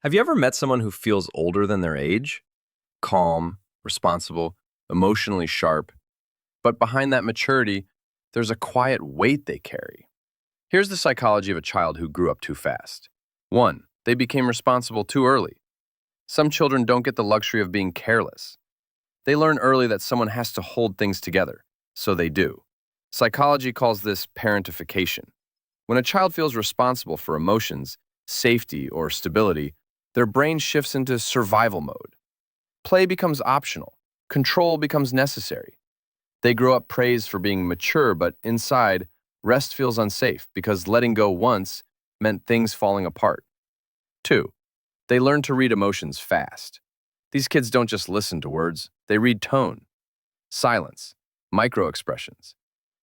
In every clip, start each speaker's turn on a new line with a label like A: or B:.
A: Have you ever met someone who feels older than their age? Calm, responsible, emotionally sharp, but behind that maturity, there's a quiet weight they carry. Here's the psychology of a child who grew up too fast. 1. They became responsible too early. Some children don't get the luxury of being careless. They learn early that someone has to hold things together, so they do. Psychology calls this parentification. When a child feels responsible for emotions, safety, or stability, their brain shifts into survival mode. Play becomes optional. Control becomes necessary. They grow up praised for being mature, but inside, rest feels unsafe because letting go once meant things falling apart. 2. They learn to read emotions fast. These kids don't just listen to words, they read tone, silence, micro-expressions.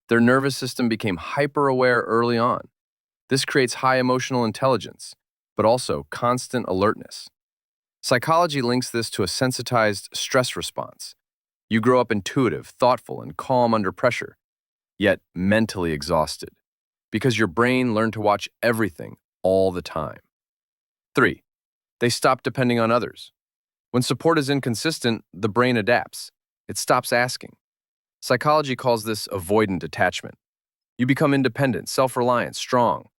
A: Their nervous system became hyper-aware early on. This creates high emotional intelligence, but also constant alertness. Psychology links this to a sensitized stress response. You grow up intuitive, thoughtful, and calm under pressure, yet mentally exhausted, because your brain learned to watch everything all the time. 3. They stop depending on others. When support is inconsistent, the brain adapts. It stops asking. Psychology calls this avoidant attachment. You become independent, self-reliant, strong,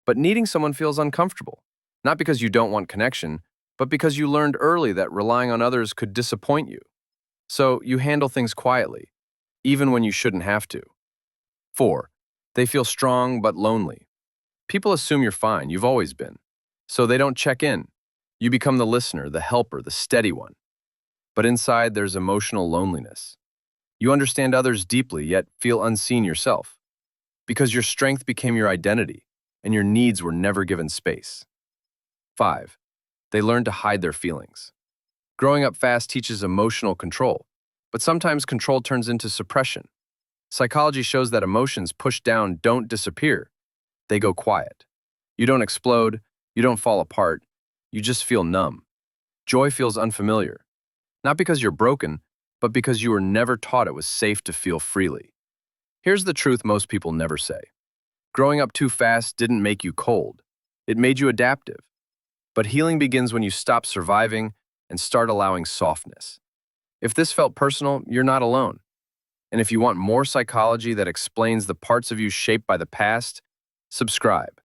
A: but needing someone feels uncomfortable, not because you don't want connection, but because you learned early that relying on others could disappoint you. So you handle things quietly, even when you shouldn't have to. 4. They feel strong but lonely. People assume you're fine, you've always been. So they don't check in. You become the listener, the helper, the steady one. But inside, there's emotional loneliness. You understand others deeply, yet feel unseen yourself. Because your strength became your identity, and your needs were never given space. 5. They learn to hide their feelings. Growing up fast teaches emotional control, but sometimes control turns into suppression. Psychology shows that emotions pushed down don't disappear, they go quiet. You don't explode, you don't fall apart, you just feel numb. Joy feels unfamiliar, not because you're broken, but because you were never taught it was safe to feel freely. Here's the truth most people never say. Growing up too fast didn't make you cold, it made you adaptive. But healing begins when you stop surviving and start allowing softness. If this felt personal, you're not alone. And if you want more psychology that explains the parts of you shaped by the past, subscribe.